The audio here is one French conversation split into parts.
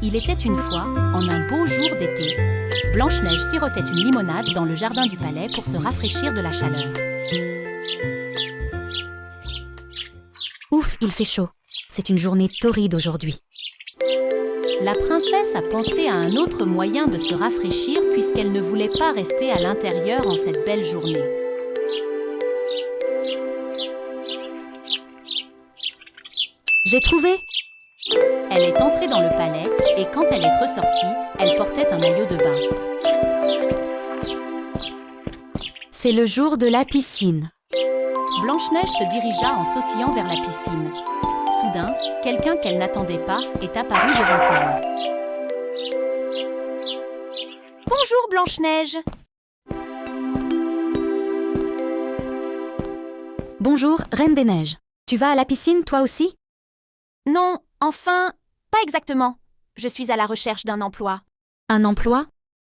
Il était une fois, en un beau jour d'été, Blanche-Neige sirotait une limonade dans le jardin du palais pour se rafraîchir de la chaleur. Ouf, il fait chaud. C'est une journée torride aujourd'hui. La princesse a pensé à un autre moyen de se rafraîchir puisqu'elle ne voulait pas rester à l'intérieur en cette belle journée. J'ai trouvé! Elle est entrée dans le palais et quand elle est ressortie, elle portait un maillot de bain. C'est le jour de la piscine. Blanche-Neige se dirigea en sautillant vers la piscine. Soudain, quelqu'un qu'elle n'attendait pas est apparu devant elle. Bonjour Blanche-Neige. Bonjour, Reine des Neiges. Tu vas à la piscine, toi aussi? Non, enfin, pas exactement. Je suis à la recherche d'un emploi. Un emploi?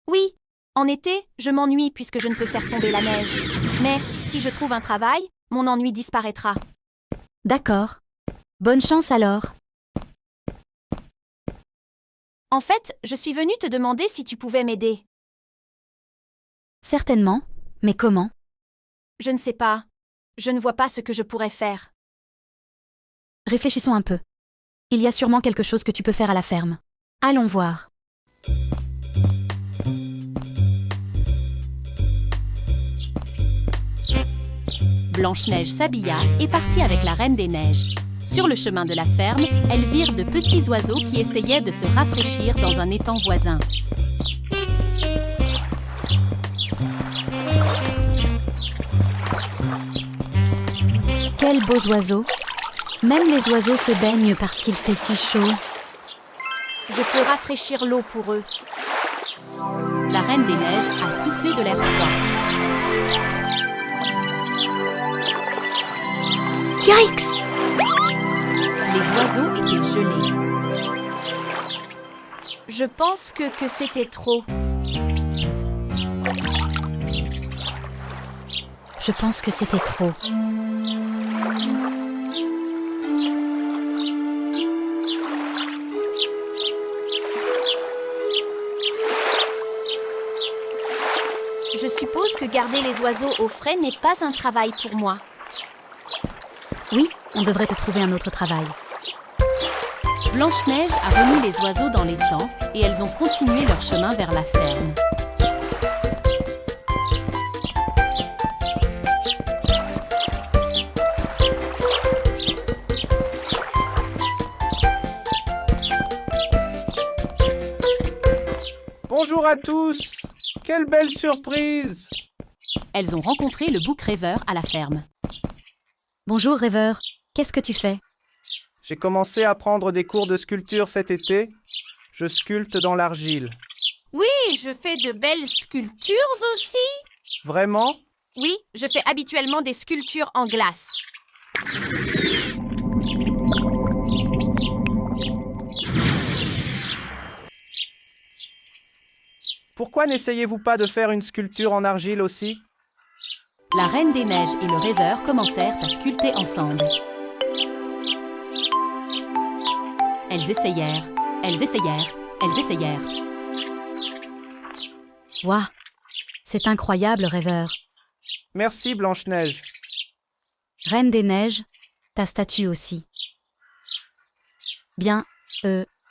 Oui, en été, je m'ennuie puisque je ne peux faire tomber la neige. Mais si je trouve un travail, mon ennui disparaîtra. D'accord. Bonne chance alors. En fait, je suis venue te demander si tu pouvais m'aider. Certainement, mais comment? Je ne sais pas. Je ne vois pas ce que je pourrais faire. Réfléchissons un peu. Il y a sûrement quelque chose que tu peux faire à la ferme. Allons voir. Blanche-Neige s'habilla et partit avec la Reine des Neiges. Sur le chemin de la ferme, elles virent de petits oiseaux qui essayaient de se rafraîchir dans un étang voisin. Quels beaux oiseaux! Même les oiseaux se baignent parce qu'il fait si chaud. Je peux rafraîchir l'eau pour eux. La Reine des Neiges a soufflé de l'air froid. Yikes! Les oiseaux étaient gelés. Je pense que c'était trop. Je pense que c'était trop. Je suppose que garder les oiseaux au frais n'est pas un travail pour moi. Oui, on devrait te trouver un autre travail. Blanche-Neige a remis les oiseaux dans l'étang et elles ont continué leur chemin vers la ferme. Bonjour à tous! Quelle belle surprise! Elles ont rencontré le bouc rêveur à la ferme. Bonjour rêveur, qu'est-ce que tu fais? J'ai commencé à prendre des cours de sculpture cet été. Je sculpte dans l'argile. Oui, je fais de belles sculptures aussi. Vraiment? Oui, je fais habituellement des sculptures en glace. Pourquoi n'essayez-vous pas de faire une sculpture en argile aussi? La Reine des Neiges et le rêveur commencèrent à sculpter ensemble. Elles essayèrent, elles essayèrent, elles essayèrent. Waouh! C'est incroyable, rêveur. Merci Blanche-Neige. Reine des Neiges, ta statue aussi. Bien,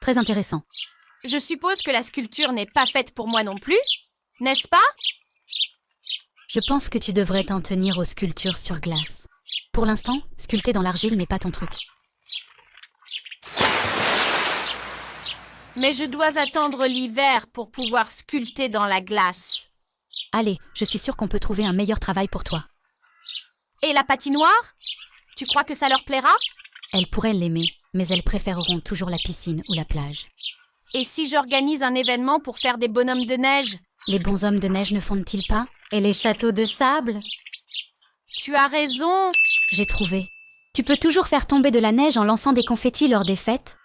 très intéressant. Je suppose que la sculpture n'est pas faite pour moi non plus, n'est-ce pas? Je pense que tu devrais t'en tenir aux sculptures sur glace. Pour l'instant, sculpter dans l'argile n'est pas ton truc. Mais je dois attendre l'hiver pour pouvoir sculpter dans la glace. Allez, je suis sûre qu'on peut trouver un meilleur travail pour toi. Et la patinoire? Tu crois que ça leur plaira? Elles pourraient l'aimer, mais elles préféreront toujours la piscine ou la plage. Et si j'organise un événement pour faire des bonhommes de neige? Les bonshommes de neige ne fondent-ils pas? Et les châteaux de sable? Tu as raison. J'ai trouvé. Tu peux toujours faire tomber de la neige en lançant des confettis lors des fêtes.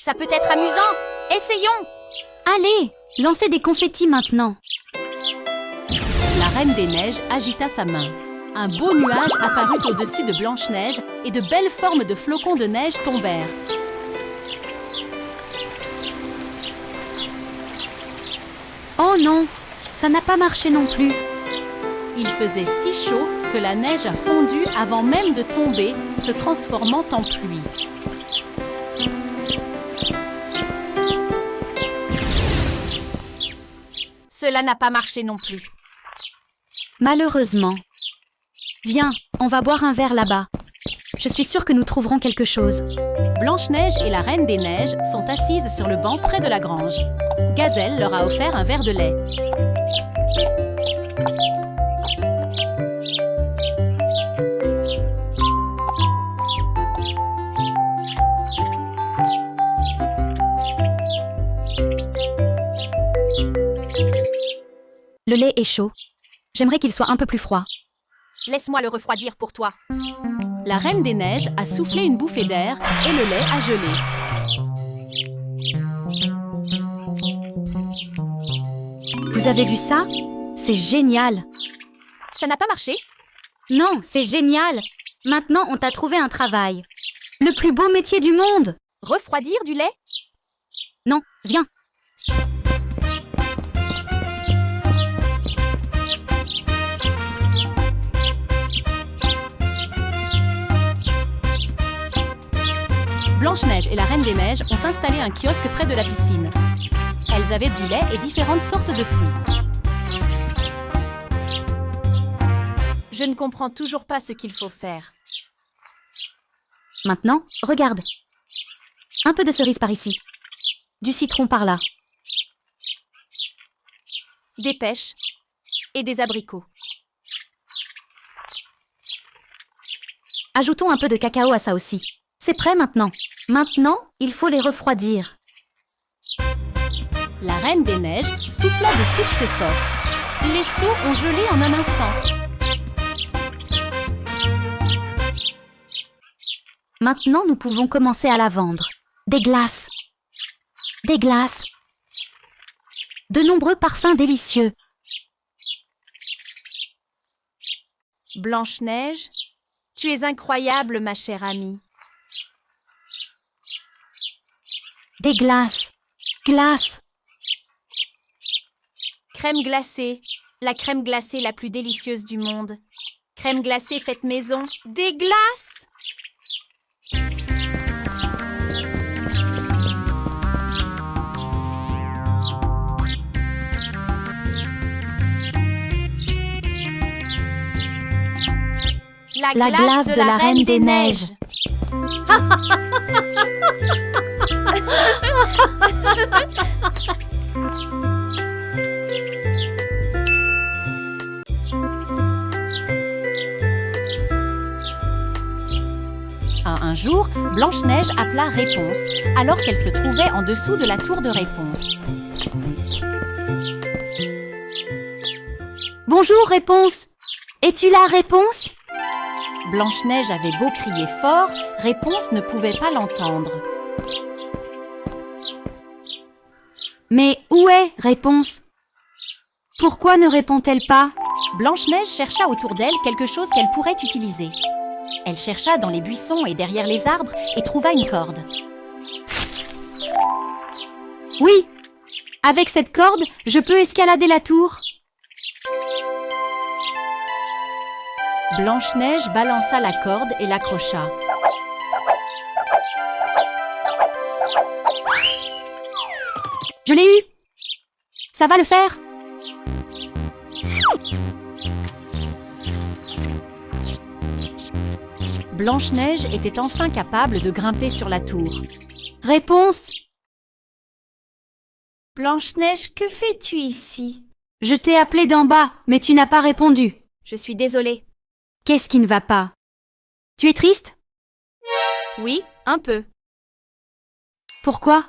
Ça peut être amusant. Essayons. Allez, lancez des confettis maintenant. La Reine des Neiges agita sa main. Un beau nuage apparut au-dessus de Blanche-Neige et de belles formes de flocons de neige tombèrent. Oh non, ça n'a pas marché non plus. Il faisait si chaud que la neige a fondu avant même de tomber, se transformant en pluie. Cela n'a pas marché non plus. Malheureusement. Viens, on va boire un verre là-bas. Je suis sûre que nous trouverons quelque chose. Blanche-Neige et la Reine des Neiges sont assises sur le banc près de la grange. Gazelle leur a offert un verre de lait. Le lait est chaud. J'aimerais qu'il soit un peu plus froid. Laisse-moi le refroidir pour toi. La Reine des Neiges a soufflé une bouffée d'air et le lait a gelé. Vous avez vu ça? C'est génial. Ça n'a pas marché? Non, c'est génial. Maintenant, on t'a trouvé un travail. Le plus beau métier du monde. Refroidir du lait? Non, viens. Blanche-Neige et la Reine des Neiges ont installé un kiosque près de la piscine. Elles avaient du lait et différentes sortes de fruits. Je ne comprends toujours pas ce qu'il faut faire. Maintenant, regarde. Un peu de cerise par ici. Du citron par là. Des pêches et des abricots. Ajoutons un peu de cacao à ça aussi. C'est prêt maintenant. Maintenant, il faut les refroidir. La Reine des Neiges souffla de toutes ses forces. Les seaux ont gelé en un instant. Maintenant, nous pouvons commencer à la vendre. Des glaces. Des glaces. De nombreux parfums délicieux. Blanche-Neige, tu es incroyable, ma chère amie. Des glaces. Glaces. Crème glacée, la crème glacée la plus délicieuse du monde. Crème glacée faite maison. Des glaces! La glace de la Reine des Neiges. Un jour, Blanche-Neige appela Réponse, alors qu'elle se trouvait en dessous de la tour de Réponse. Bonjour, Réponse. Es-tu là, Réponse? Blanche-Neige avait beau crier fort, Réponse ne pouvait pas l'entendre. Mais où est Réponse? Pourquoi ne répond-elle pas? Blanche-Neige chercha autour d'elle quelque chose qu'elle pourrait utiliser. Elle chercha dans les buissons et derrière les arbres et trouva une corde. Oui, avec cette corde, je peux escalader la tour. Blanche-Neige balança la corde et l'accrocha. Je l'ai eu. Ça va le faire. Blanche-Neige était enfin capable de grimper sur la tour. Réponse. Blanche-Neige, que fais-tu ici? Je t'ai appelé d'en bas, mais tu n'as pas répondu. Je suis désolée. Qu'est-ce qui ne va pas? Tu es triste? Oui, un peu. Pourquoi?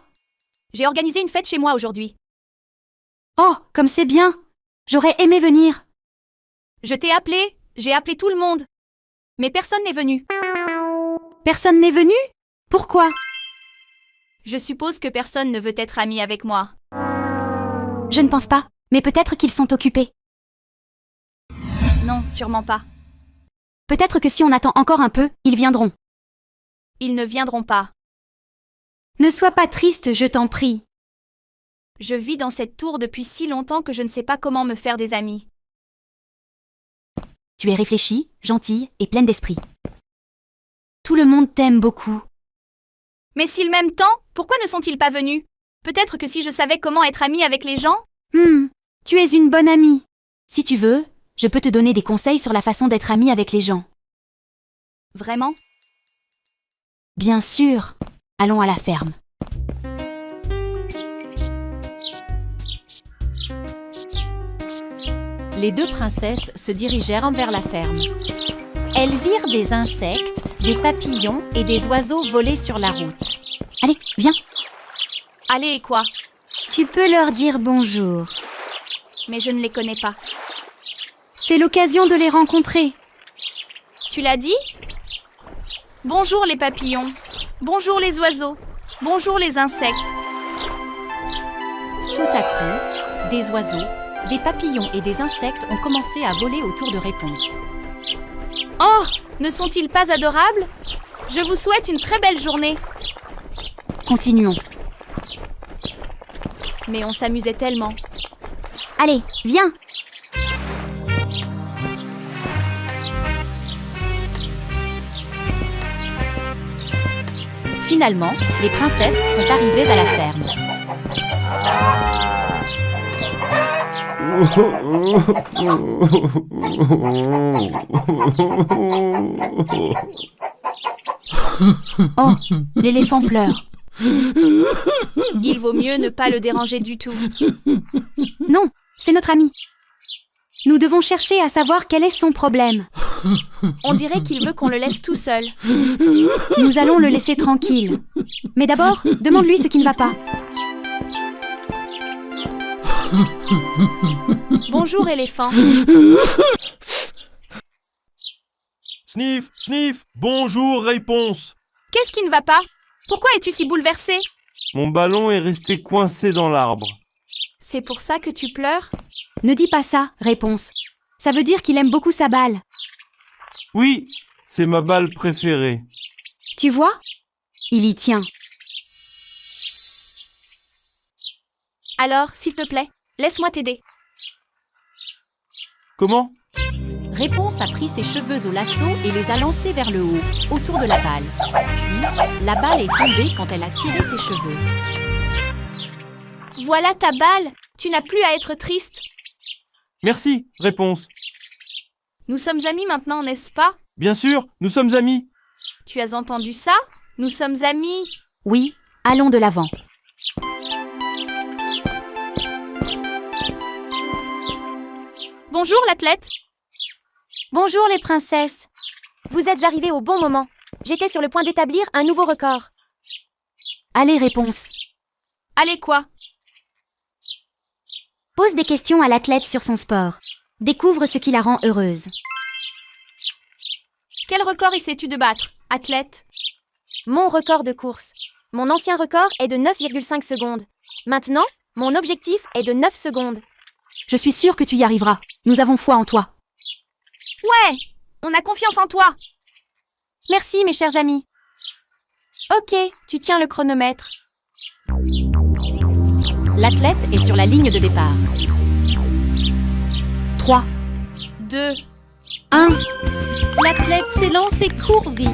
J'ai organisé une fête chez moi aujourd'hui. Oh, comme c'est bien. J'aurais aimé venir. Je t'ai appelé, j'ai appelé tout le monde. Mais personne n'est venu. Personne n'est venu? Pourquoi? Je suppose que personne ne veut être ami avec moi. Je ne pense pas, mais peut-être qu'ils sont occupés. Non, sûrement pas. Peut-être que si on attend encore un peu, ils viendront. Ils ne viendront pas. Ne sois pas triste, je t'en prie. Je vis dans cette tour depuis si longtemps que je ne sais pas comment me faire des amis. Tu es réfléchie, gentille et pleine d'esprit. Tout le monde t'aime beaucoup. Mais s'ils m'aiment tant, pourquoi ne sont-ils pas venus? Peut-être que si je savais comment être amie avec les gens? Tu es une bonne amie. Si tu veux, je peux te donner des conseils sur la façon d'être amie avec les gens. Vraiment? Bien sûr. Allons à la ferme. Les deux princesses se dirigèrent vers la ferme. Elles virent des insectes, des papillons et des oiseaux voler sur la route. Allez, viens. Allez, et quoi? Tu peux leur dire bonjour. Mais je ne les connais pas. C'est l'occasion de les rencontrer. Tu l'as dit? Bonjour les papillons. Bonjour les oiseaux. Bonjour les insectes. Tout à coup, des oiseaux, des papillons et des insectes ont commencé à voler autour de Réponse. Oh! Ne sont-ils pas adorables? Je vous souhaite une très belle journée. Continuons. Mais on s'amusait tellement. Allez, viens. Finalement, les princesses sont arrivées à la ferme. Oh, l'éléphant pleure. Il vaut mieux ne pas le déranger du tout. Non, c'est notre ami. Nous devons chercher à savoir quel est son problème. On dirait qu'il veut qu'on le laisse tout seul. Nous allons le laisser tranquille. Mais d'abord, demande-lui ce qui ne va pas. Bonjour éléphant. Sniff, sniff, bonjour Réponse. Qu'est-ce qui ne va pas? Pourquoi es-tu si bouleversé? Mon ballon est resté coincé dans l'arbre. C'est pour ça que tu pleures? Ne dis pas ça, Réponse. Ça veut dire qu'il aime beaucoup sa balle. Oui, c'est ma balle préférée. Tu vois? Il y tient. Alors, s'il te plaît, laisse-moi t'aider. Comment? Réponse a pris ses cheveux au lasso et les a lancés vers le haut, autour de la balle. Puis, la balle est tombée quand elle a tiré ses cheveux. Voilà ta balle. Tu n'as plus à être triste. Merci, Réponse. Nous sommes amis maintenant, n'est-ce pas? Bien sûr, nous sommes amis. Tu as entendu ça? Nous sommes amis. Oui, allons de l'avant. Bonjour l'athlète. Bonjour les princesses. Vous êtes arrivées au bon moment. J'étais sur le point d'établir un nouveau record. Allez, Réponse. Allez quoi? Pose des questions à l'athlète sur son sport. Découvre ce qui la rend heureuse. Quel record essaies-tu de battre, athlète? Mon record de course. Mon ancien record est de 9,5 secondes. Maintenant, mon objectif est de 9 secondes. Je suis sûre que tu y arriveras. Nous avons foi en toi. Ouais, on a confiance en toi. Merci mes chers amis. Ok, tu tiens le chronomètre. L'athlète est sur la ligne de départ. 3, 2. 1. L'athlète s'élance et court vite.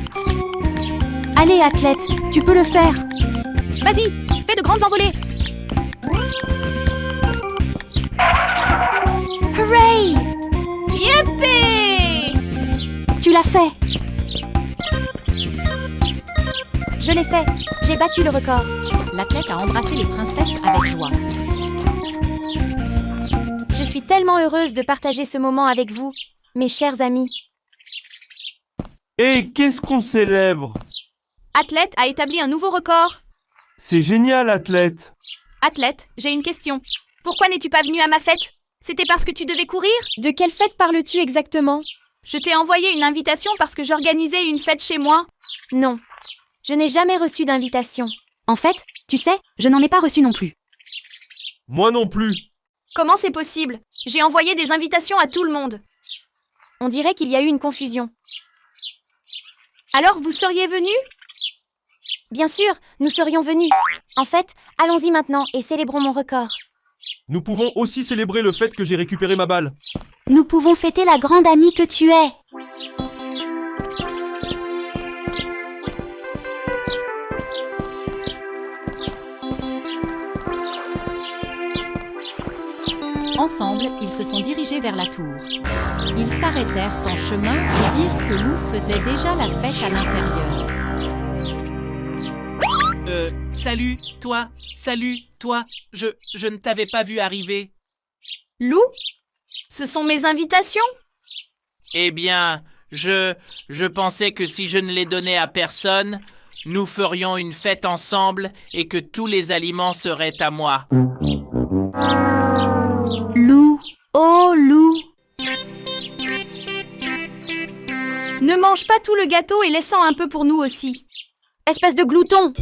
Allez, athlète, tu peux le faire. Vas-y, fais de grandes envolées. Hooray! Yippee! Tu l'as fait. Je l'ai fait. J'ai battu le record. L'athlète a embrassé les princesses avec joie. Je suis tellement heureuse de partager ce moment avec vous, mes chers amis. Et qu'est-ce qu'on célèbre? Athlète a établi un nouveau record. C'est génial, athlète. Athlète, j'ai une question. Pourquoi n'es-tu pas venu à ma fête? C'était parce que tu devais courir? De quelle fête parles-tu exactement? Je t'ai envoyé une invitation parce que j'organisais une fête chez moi. Non, je n'ai jamais reçu d'invitation. En fait, tu sais, je n'en ai pas reçu non plus. Moi non plus. Comment c'est possible? J'ai envoyé des invitations à tout le monde. On dirait qu'il y a eu une confusion. Alors vous seriez venu? Bien sûr, nous serions venus. En fait, allons-y maintenant et célébrons mon record. Nous pouvons aussi célébrer le fait que j'ai récupéré ma balle. Nous pouvons fêter la grande amie que tu es. Ensemble, ils se sont dirigés vers la tour. Ils s'arrêtèrent en chemin et virent que Lou faisait déjà la fête à l'intérieur. Salut, toi, je ne t'avais pas vu arriver. Lou, ce sont mes invitations? Eh bien, je pensais que si je ne les donnais à personne, nous ferions une fête ensemble et que tous les aliments seraient à moi. Lou, oh Lou. Ne mange pas tout le gâteau et laisse-en un peu pour nous aussi. Espèce de glouton!